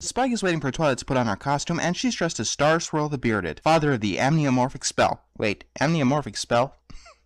Spike is waiting for Twilight to put on her costume, and she's dressed as Star Swirl the Bearded, father of the amniomorphic spell. Wait, amniomorphic spell?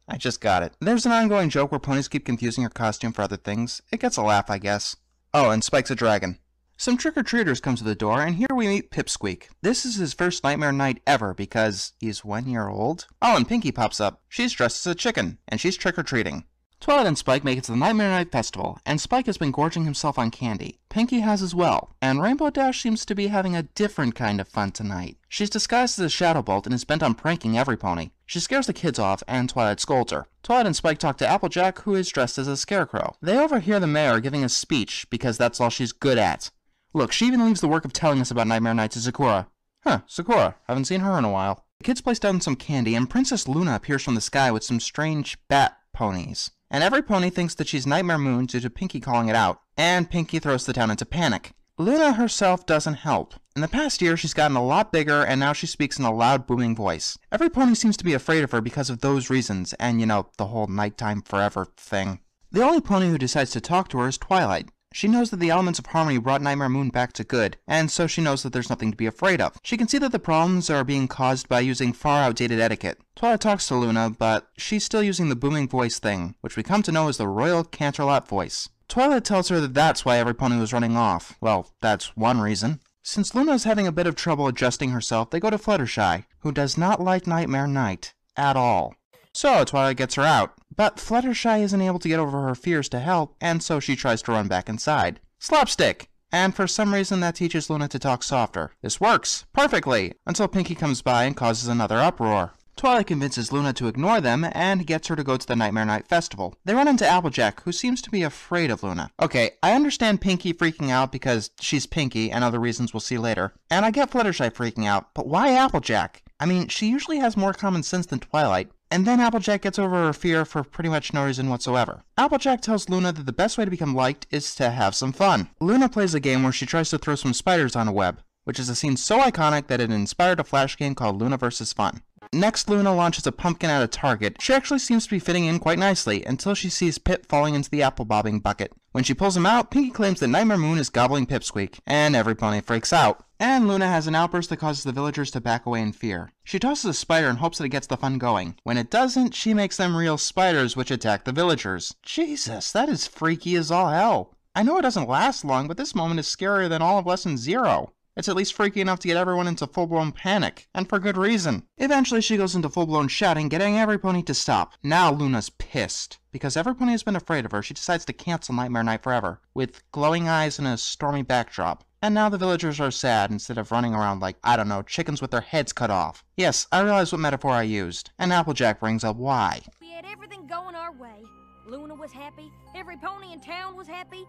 I just got it. There's an ongoing joke where ponies keep confusing her costume for other things. It gets a laugh, I guess. Oh, and Spike's a dragon. Some trick-or-treaters come to the door, and here we meet Pipsqueak. This is his first nightmare night ever, because he's 1 year old. Oh, and Pinkie pops up. She's dressed as a chicken, and she's trick-or-treating. Twilight and Spike make it to the Nightmare Night Festival, and Spike has been gorging himself on candy. Pinkie has as well, and Rainbow Dash seems to be having a different kind of fun tonight. She's disguised as a Shadow Bolt and is bent on pranking every pony. She scares the kids off, and Twilight scolds her. Twilight and Spike talk to Applejack, who is dressed as a scarecrow. They overhear the mayor giving a speech, because that's all she's good at. Look, she even leaves the work of telling us about Nightmare Night to Sakura. Huh, Sakura. Haven't seen her in a while. The kids place down some candy, and Princess Luna appears from the sky with some strange bat ponies. And every pony thinks that she's Nightmare Moon due to Pinkie calling it out, and Pinkie throws the town into panic. Luna herself doesn't help. In the past year, she's gotten a lot bigger, and now she speaks in a loud, booming voice. Every pony seems to be afraid of her because of those reasons, and, you know, the whole nighttime forever thing. The only pony who decides to talk to her is Twilight. She knows that the elements of harmony brought Nightmare Moon back to good, and so she knows that there's nothing to be afraid of. She can see that the problems are being caused by using far outdated etiquette. Twilight talks to Luna, but she's still using the booming voice thing, which we come to know as the Royal Canterlot voice. Twilight tells her that that's why every pony was running off. Well, that's one reason. Since Luna is having a bit of trouble adjusting herself, they go to Fluttershy, who does not like Nightmare Night at all. So Twilight gets her out, but Fluttershy isn't able to get over her fears to help, and so she tries to run back inside. Slapstick! And for some reason that teaches Luna to talk softer. This works perfectly, until Pinkie comes by and causes another uproar. Twilight convinces Luna to ignore them, and gets her to go to the Nightmare Night Festival. They run into Applejack, who seems to be afraid of Luna. Okay, I understand Pinkie freaking out because she's Pinkie, and other reasons we'll see later. And I get Fluttershy freaking out, but why Applejack? I mean, she usually has more common sense than Twilight. And then Applejack gets over her fear for pretty much no reason whatsoever. Applejack tells Luna that the best way to become liked is to have some fun. Luna plays a game where she tries to throw some spiders on a web, which is a scene so iconic that it inspired a Flash game called Luna vs. Fun. Next, Luna launches a pumpkin at a target. She actually seems to be fitting in quite nicely, until she sees Pip falling into the apple bobbing bucket. When she pulls him out, Pinkie claims that Nightmare Moon is gobbling Pipsqueak, and every pony freaks out. And Luna has an outburst that causes the villagers to back away in fear. She tosses a spider and hopes that it gets the fun going. When it doesn't, she makes them real spiders which attack the villagers. Jesus, that is freaky as all hell. I know it doesn't last long, but this moment is scarier than all of Lesson 0. It's at least freaky enough to get everyone into full-blown panic, and for good reason. Eventually, she goes into full-blown shouting, getting every pony to stop. Now Luna's pissed. Because every pony has been afraid of her, she decides to cancel Nightmare Night forever, with glowing eyes and a stormy backdrop. And now the villagers are sad instead of running around like, I don't know, chickens with their heads cut off. Yes, I realize what metaphor I used, and Applejack brings up why. We had everything going our way. Luna was happy, every pony in town was happy.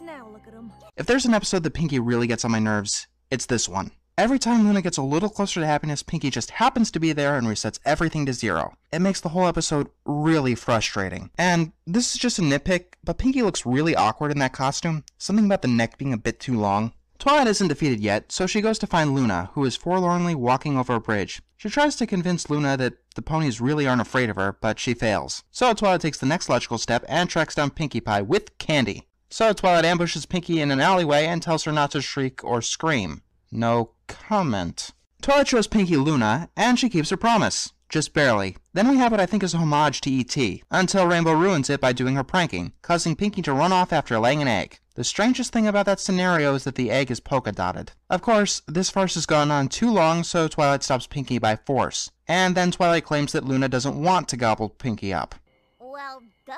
Now look at them. If there's an episode that Pinkie really gets on my nerves, it's this one. Every time Luna gets a little closer to happiness, Pinkie just happens to be there and resets everything to 0. It makes the whole episode really frustrating. And this is just a nitpick, but Pinkie looks really awkward in that costume. Something about the neck being a bit too long. Twilight isn't defeated yet, so she goes to find Luna, who is forlornly walking over a bridge. She tries to convince Luna that the ponies really aren't afraid of her, but she fails. So Twilight takes the next logical step and tracks down Pinkie Pie with candy. So Twilight ambushes Pinkie in an alleyway and tells her not to shriek or scream. No comment. Twilight shows Pinkie Luna, and she keeps her promise. Just barely. Then we have what I think is a homage to E.T., until Rainbow ruins it by doing her pranking, causing Pinkie to run off after laying an egg. The strangest thing about that scenario is that the egg is polka-dotted. Of course, this farce has gone on too long, so Twilight stops Pinkie by force. And then Twilight claims that Luna doesn't want to gobble Pinkie up. Well, duh.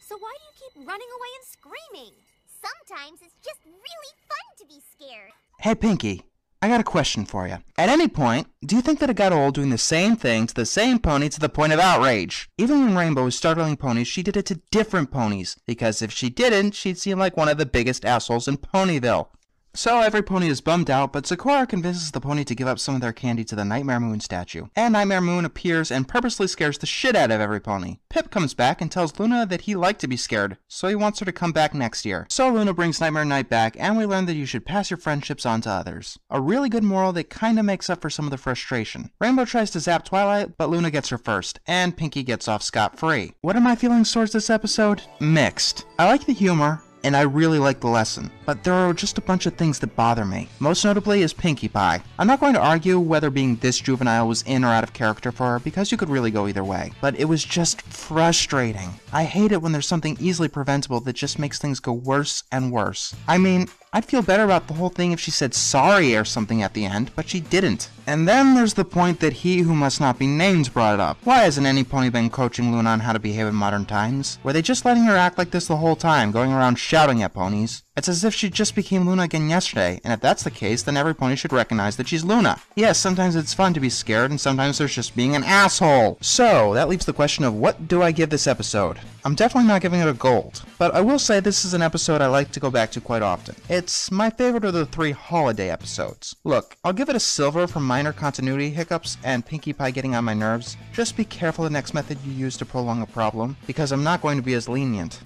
So why do you keep running away and screaming? Sometimes it's just really fun to be scared. Hey Pinkie, I got a question for you. At any point, do you think that it got old doing the same thing to the same pony to the point of outrage? Even when Rainbow was startling ponies, she did it to different ponies, because if she didn't, she'd seem like one of the biggest assholes in Ponyville. So every pony is bummed out, but Sakura convinces the pony to give up some of their candy to the Nightmare Moon statue. And Nightmare Moon appears and purposely scares the shit out of every pony. Pip comes back and tells Luna that he liked to be scared, so he wants her to come back next year. So Luna brings Nightmare Night back, and we learn that you should pass your friendships on to others. A really good moral that kinda makes up for some of the frustration. Rainbow tries to zap Twilight, but Luna gets her first, and Pinkie gets off scot-free. What are my feelings towards this episode? Mixed. I like the humor, and I really like the lesson, but there are just a bunch of things that bother me. Most notably is Pinkie Pie. I'm not going to argue whether being this juvenile was in or out of character for her, because you could really go either way, but it was just frustrating. I hate it when there's something easily preventable that just makes things go worse and worse. I mean, I'd feel better about the whole thing if she said sorry or something at the end, but she didn't. And then there's the point that he who must not be named brought up. Why hasn't any pony been coaching Luna on how to behave in modern times? Were they just letting her act like this the whole time, going around shouting at ponies? It's as if she just became Luna again yesterday, and if that's the case, then every pony should recognize that she's Luna. Yes, sometimes it's fun to be scared, and sometimes there's just being an asshole. So, that leaves the question of what do I give this episode? I'm definitely not giving it a gold, but I will say this is an episode I like to go back to quite often. It's my favorite of the 3 holiday episodes. Look, I'll give it a silver for minor continuity hiccups and Pinkie Pie getting on my nerves. Just be careful the next method you use to prolong a problem, because I'm not going to be as lenient.